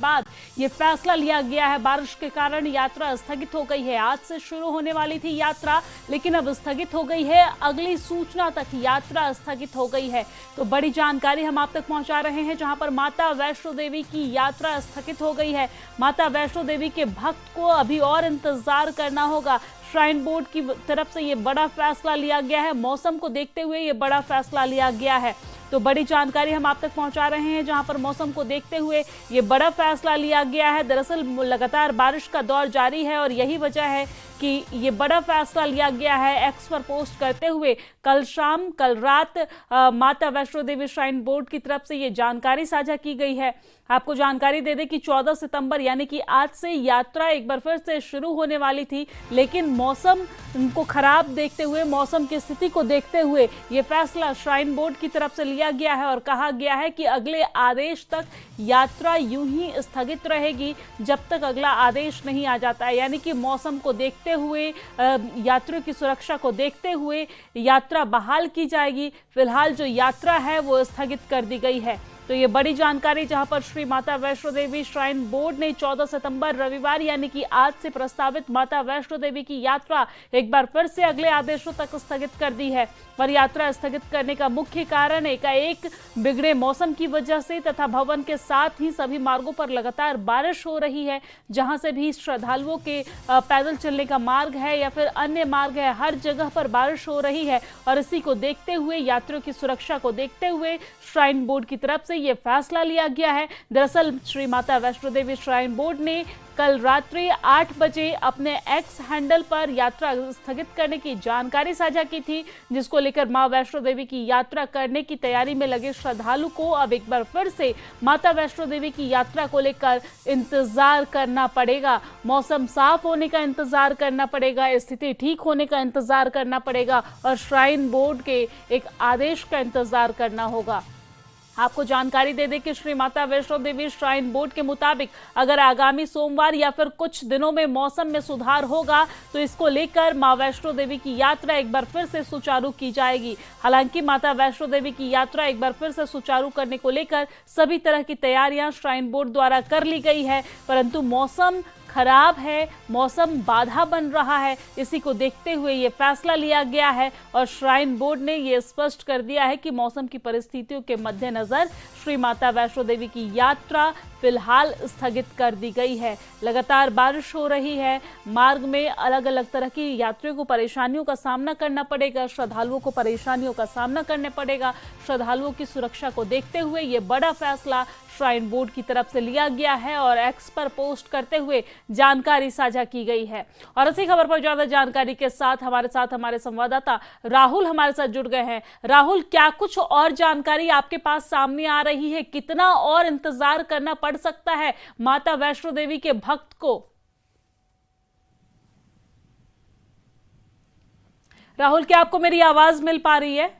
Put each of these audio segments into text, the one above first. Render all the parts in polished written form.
बाद ये फैसला लिया गया है। बारिश के कारण यात्रा स्थगित हो गई है। आज से शुरू होने वाली थी यात्रा, लेकिन अब स्थगित हो गई है। अगली सूचना तक यात्रा स्थगित हो गई है। तो बड़ी जानकारी हम आप तक पहुंचा रहे हैं, जहां पर माता वैष्णो देवी की यात्रा स्थगित हो गई है। माता वैष्णो देवी के भक्त को अभी और इंतजार करना होगा। श्राइन बोर्ड की तरफ से ये बड़ा फैसला लिया गया है। मौसम को देखते हुए ये बड़ा फैसला लिया गया है। तो बड़ी जानकारी हम आप तक पहुंचा रहे हैं, जहां पर मौसम को देखते हुए ये बड़ा फैसला लिया गया है। दरअसल लगातार बारिश का दौर जारी है और यही वजह है कि ये बड़ा फैसला लिया गया है। एक्स पर पोस्ट करते हुए कल रात माता वैष्णो देवी श्राइन बोर्ड की तरफ से ये जानकारी साझा की गई है। आपको जानकारी दे दें कि 14 सितंबर यानी कि आज से यात्रा एक बार फिर से शुरू होने वाली थी, लेकिन मौसम को खराब देखते हुए, मौसम की स्थिति को देखते हुए ये फैसला श्राइन बोर्ड की तरफ से लिया गया है और कहा गया है कि अगले आदेश तक यात्रा यूं ही स्थगित रहेगी जब तक अगला आदेश नहीं आ जाता है। यानी कि मौसम को देखते हुए, यात्रियों की सुरक्षा को देखते हुए यात्रा बहाल की जाएगी। फिलहाल जो यात्रा है वो स्थगित कर दी गई है। तो ये बड़ी जानकारी, जहां पर श्री माता वैष्णो देवी श्राइन बोर्ड ने 14 सितंबर रविवार यानी कि आज से प्रस्तावित माता वैष्णो देवी की यात्रा एक बार फिर से अगले आदेशों तक स्थगित कर दी है। पर यात्रा स्थगित करने का मुख्य कारण एकाएक बिगड़े मौसम की वजह से तथा भवन के साथ ही सभी मार्गों पर लगातार बारिश हो रही है। जहां से भी श्रद्धालुओं के पैदल चलने का मार्ग है या फिर अन्य मार्ग है, हर जगह पर बारिश हो रही है और इसी को देखते हुए, यात्रियों की सुरक्षा को देखते हुए श्राइन बोर्ड की तरफ से ये फैसला लिया गया है। दरअसल श्री माता वैष्णो देवी श्राइन बोर्ड ने कल रात्रि 8 बजे अपने एक्स हैंडल पर यात्रा स्थगित करने की जानकारी साझा की थी, जिसको लेकर मां वैष्णो देवी की यात्रा करने की तैयारी में लगे श्रद्धालु को अब एक बार फिर से माता वैष्णो देवी की यात्रा को लेकर इंतजार करना पड़ेगा। मौसम साफ होने का इंतजार करना पड़ेगा, स्थिति ठीक होने का इंतजार करना पड़ेगा और श्राइन बोर्ड के एक आदेश का इंतजार करना होगा। आपको जानकारी दे दें कि श्री माता वैष्णो देवी श्राइन बोर्ड के मुताबिक अगर आगामी सोमवार या फिर कुछ दिनों में मौसम में सुधार होगा तो इसको लेकर मां वैष्णो देवी की यात्रा एक बार फिर से सुचारू की जाएगी। हालांकि माता वैष्णो देवी की यात्रा एक बार फिर से सुचारू करने को लेकर सभी तरह की तैयारियां श्राइन बोर्ड द्वारा कर ली गई है, परंतु मौसम खराब है, मौसम बाधा बन रहा है। इसी को देखते हुए ये फैसला लिया गया है और श्राइन बोर्ड ने ये स्पष्ट कर दिया है कि मौसम की परिस्थितियों के मद्देनजर श्री माता वैष्णो देवी की यात्रा फिलहाल स्थगित कर दी गई है। लगातार बारिश हो रही है, मार्ग में अलग अलग तरह की यात्रियों को परेशानियों का सामना करना पड़ेगा, श्रद्धालुओं को परेशानियों का सामना करना पड़ेगा। श्रद्धालुओं की सुरक्षा को देखते हुए ये बड़ा फैसला श्राइन बोर्ड की तरफ से लिया गया है और एक्स पर पोस्ट करते हुए जानकारी साझा की गई है। और इसी खबर पर ज्यादा जानकारी के साथ हमारे संवाददाता राहुल हमारे साथ जुड़ गए हैं। राहुल, क्या कुछ और जानकारी आपके पास सामने आ रही है? कितना और इंतजार करना पड़ सकता है माता वैष्णो देवी के भक्त को? राहुल, क्या आपको मेरी आवाज मिल पा रही है?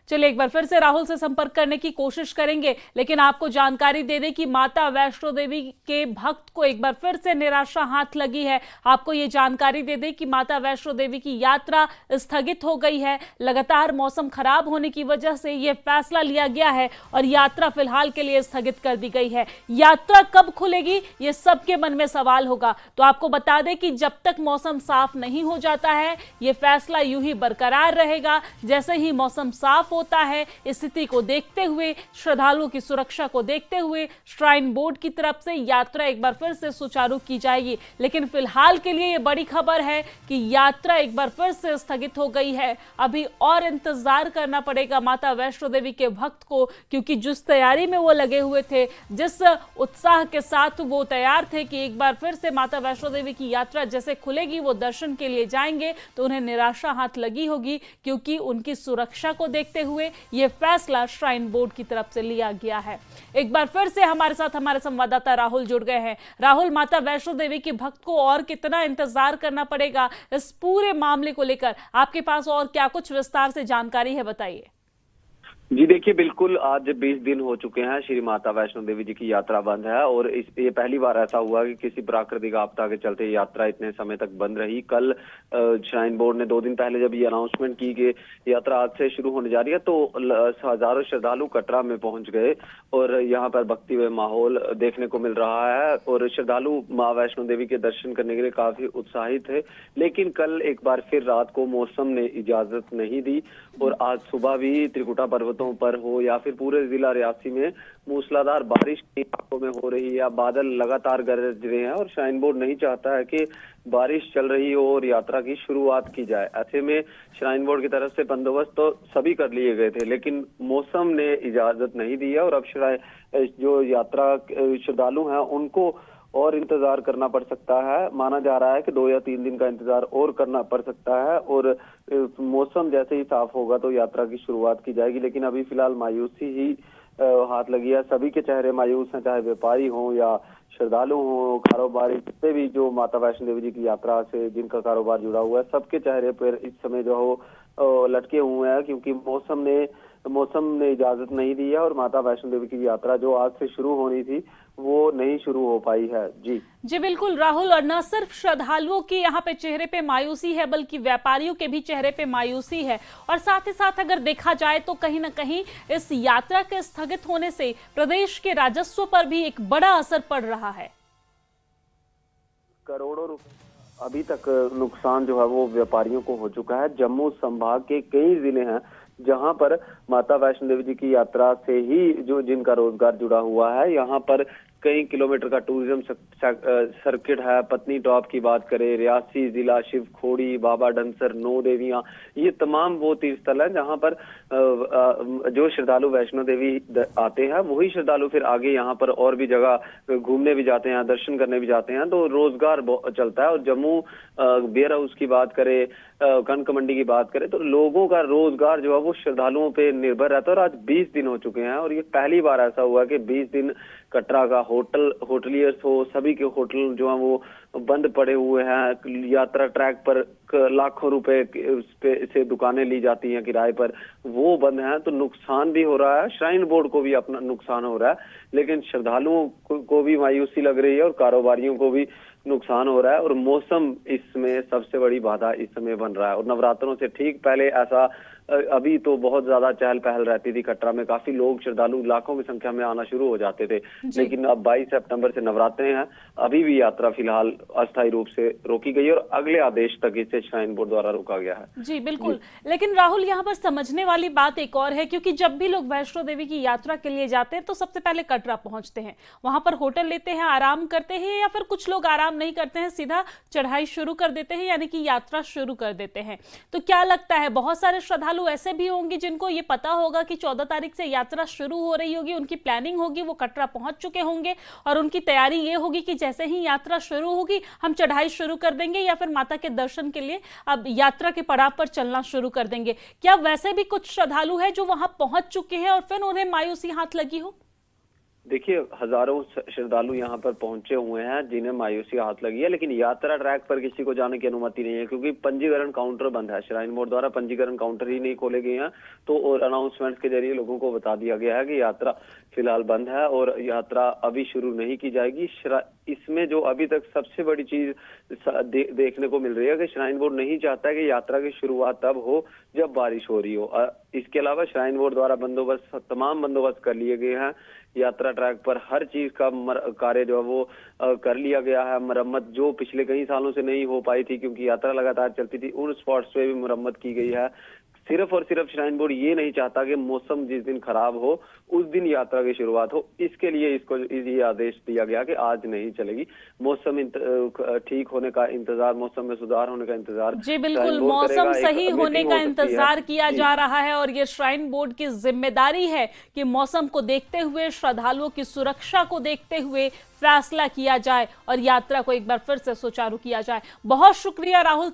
चलिए एक बार फिर से राहुल से संपर्क करने की कोशिश करेंगे, लेकिन आपको जानकारी दे दें कि माता वैष्णो देवी के भक्त को एक बार फिर से निराशा हाथ लगी है। आपको ये जानकारी दे दें कि माता वैष्णो देवी की यात्रा स्थगित हो गई है। लगातार मौसम खराब होने की वजह से ये फैसला लिया गया है और यात्रा फिलहाल के लिए स्थगित कर दी गई है। यात्रा कब खुलेगी, ये सबके मन में सवाल होगा। तो आपको बता दें कि जब तक मौसम साफ नहीं हो जाता है, ये फैसला यूं ही बरकरार रहेगा। जैसे ही मौसम साफ होता है, स्थिति को देखते हुए, श्रद्धालुओं की सुरक्षा को देखते हुए श्राइन बोर्ड की तरफ से यात्रा एक बार फिर से सुचारू की जाएगी। लेकिन फिलहाल के लिए ये बड़ी खबर है कि यात्रा एक बार फिर से स्थगित हो गई है। अभी और इंतजार करना पड़ेगा माता वैष्णो देवी के भक्त को, क्योंकि जिस तैयारी में वो लगे हुए थे, जिस उत्साह के साथ वो तैयार थे कि एक बार फिर से माता वैष्णो देवी की यात्रा जैसे खुलेगी, वो दर्शन के लिए जाएंगे, तो उन्हें निराशा हाथ लगी होगी, क्योंकि उनकी सुरक्षा को देखते हुए यह फैसला श्राइन बोर्ड की तरफ से लिया गया है। एक बार फिर से हमारे साथ हमारे संवाददाता राहुल जुड़ गए हैं। राहुल, माता वैष्णो देवी के भक्त को और कितना इंतजार करना पड़ेगा इस पूरे मामले को लेकर? आपके पास और क्या कुछ विस्तार से जानकारी है, बताइए। जी देखिए, बिल्कुल आज 20 दिन हो चुके हैं श्री माता वैष्णो देवी जी की यात्रा बंद है और ये पहली बार ऐसा हुआ कि किसी प्राकृतिक आपदा के चलते यात्रा इतने समय तक बंद रही। कल श्राइन बोर्ड ने 2 दिन पहले जब ये अनाउंसमेंट की कि यात्रा आज से शुरू होने जा रही है तो हजारों श्रद्धालु कटरा में पहुंच गए और यहाँ पर भक्तिमय माहौल देखने को मिल रहा है और श्रद्धालु माँ वैष्णो देवी के दर्शन करने के लिए काफी उत्साहित थे। लेकिन कल एक बार फिर रात को मौसम ने इजाजत नहीं दी और आज सुबह भी त्रिकुटा पर्वतों पर हो या फिर पूरे जिला रियासी में मूसलाधार बारिश कई इलाकों में हो रही है या बादल लगातार गरज रहे हैं और श्राइन बोर्ड नहीं चाहता है कि बारिश चल रही हो और यात्रा की शुरुआत की जाए। ऐसे में श्राइन बोर्ड की तरफ से बंदोबस्त तो सभी कर लिए गए थे लेकिन मौसम ने इजाजत नहीं दी है और अब जो यात्रा श्रद्धालु हैं उनको और इंतजार करना पड़ सकता है। माना जा रहा है कि 2 या 3 दिन का इंतजार और करना पड़ सकता है और मौसम जैसे ही साफ होगा तो यात्रा की शुरुआत की जाएगी। लेकिन अभी फिलहाल मायूसी ही हाथ लगी है, सभी के चेहरे मायूस हैं, चाहे व्यापारी हों या श्रद्धालु हों, कारोबारी, जितने भी जो माता वैष्णो देवी जी की यात्रा से जिनका कारोबार जुड़ा हुआ है, सबके चेहरे पर इस समय जो हो लटके हुए हैं क्योंकि मौसम ने इजाजत नहीं दी है और माता वैष्णो देवी की यात्रा जो आज से शुरू होनी थी वो नहीं शुरू हो पाई है। जी बिल्कुल राहुल, और न सिर्फ श्रद्धालुओं की यहाँ पे चेहरे पे मायूसी है बल्कि व्यापारियों के भी चेहरे पे मायूसी है और साथ ही साथ अगर देखा जाए तो कहीं ना कहीं इस यात्रा के स्थगित होने से प्रदेश के राजस्व पर भी एक बड़ा असर पड़ रहा है। करोड़ों रुपए अभी तक नुकसान जो है वो व्यापारियों को हो चुका है। जम्मू संभाग के कई जिले हैं जहां पर माता वैष्णो देवी जी की यात्रा से ही जो जिनका रोजगार जुड़ा हुआ है, यहाँ पर कई किलोमीटर का टूरिज्म सर्किट है। पत्नी टॉप की बात करें, रियासी जिला, शिव खोड़ी, बाबा डंसर, 9 देवियां, ये तमाम वो तीर्थ स्थल हैं जहां पर जो श्रद्धालु वैष्णो देवी आते हैं वही श्रद्धालु फिर आगे यहाँ पर और भी जगह घूमने भी जाते हैं, दर्शन करने भी जाते हैं, तो रोजगार चलता है। और जम्मू बेयर हाउस की बात करें, कनक मंडी की बात करें तो लोगों का रोजगार जो है वो श्रद्धालुओं पे निर्भर रहता है। और आज 20 दिन हो चुके हैं और ये पहली बार ऐसा हुआ कि 20 दिन कटरा का होटलियर्स हो, सभी के होटल जो है वो बंद पड़े हुए हैं। यात्रा ट्रैक पर लाखों रुपए से दुकानें ली जाती हैं किराए पर, वो बंद हैं, तो नुकसान भी हो रहा है, श्राइन बोर्ड को भी अपना नुकसान हो रहा है, लेकिन श्रद्धालुओं को भी मायूसी लग रही है और कारोबारियों को भी नुकसान हो रहा है। और मौसम इसमें सबसे बड़ी बाधा इस समय बन रहा है। और नवरात्रों से ठीक पहले ऐसा अभी तो बहुत ज्यादा चहल पहल रहती थी कटरा में, काफी लोग श्रद्धालु लाखों की संख्या में आना शुरू हो जाते थे, लेकिन अब 22 सितंबर से नवरात्रे हैं, अभी भी यात्रा फिलहाल अस्थायी रूप से रोकी गई और अगले आदेश तक इसे श्राइन बोर्ड द्वारा रोका गया है। जी बिल्कुल, लेकिन राहुल यहाँ पर समझने वाली बात एक और है, क्योंकि जब भी लोग वैष्णो देवी की यात्रा के लिए जाते हैं तो सबसे पहले कटरा पहुंचते हैं, वहां पर होटल लेते हैं, आराम करते हैं, या फिर कुछ लोग आराम नहीं करते हैं, सीधा चढ़ाई शुरू कर देते हैं, यानी कि यात्रा शुरू कर देते हैं। तो क्या लगता है, बहुत सारे श्रद्धालु ऐसे भी होंगे जिनको ये पता होगा कि 14 तारीख से यात्रा शुरू हो रही होगी, उनकी प्लानिंग होगी, वो कटरा पहुंच चुके होंगे और उनकी तैयारी ये होगी कि जैसे ही यात्रा शुरू होगी हम चढ़ाई शुरू कर देंगे या फिर माता के दर्शन के लिए अब यात्रा के पड़ाव पर चलना शुरू कर देंगे। क्या वैसे भी कुछ श्रद्धालु हैं जो वहां पहुंच चुके हैं और फिर उन्हें मायूसी हाथ लगी हो? देखिए, हजारों श्रद्धालु यहाँ पर पहुंचे हुए हैं जिन्हें मायूसी हाथ लगी है, लेकिन यात्रा ट्रैक पर किसी को जाने की अनुमति नहीं है क्योंकि पंजीकरण काउंटर बंद है। श्राइन बोर्ड द्वारा पंजीकरण काउंटर ही नहीं खोले गए हैं, तो और अनाउंसमेंट के जरिए लोगों को बता दिया गया है कि यात्रा फिलहाल बंद है और यात्रा अभी शुरू नहीं की जाएगी। इसमें जो अभी तक सबसे बड़ी चीज देखने को मिल रही है कि श्राइन बोर्ड नहीं चाहता है कि यात्रा की शुरुआत तब हो जब बारिश हो रही हो। इसके अलावा श्राइन बोर्ड द्वारा तमाम बंदोबस्त कर लिए गए हैं। यात्रा ट्रैक पर हर चीज का कार्य जो है वो कर लिया गया है। मरम्मत जो पिछले कई सालों से नहीं हो पाई थी क्योंकि यात्रा लगातार चलती थी, उन स्पॉट्स पे भी मरम्मत की गई है। सिर्फ और सिर्फ श्राइन बोर्ड ये नहीं चाहता कि मौसम जिस दिन खराब हो उस दिन यात्रा की शुरुआत हो, इसके लिए इसको ये आदेश दिया गया कि आज नहीं चलेगी। मौसम ठीक होने का इंतजार, मौसम में सुधार होने का इंतजार, जी बिल्कुल, मौसम सही होने का इंतजार किया जा रहा है और ये श्राइन बोर्ड की जिम्मेदारी है कि मौसम को देखते हुए, श्रद्धालुओं की सुरक्षा को देखते हुए फैसला किया जाए और यात्रा को एक बार फिर से सुचारू किया जाए। बहुत शुक्रिया राहुल।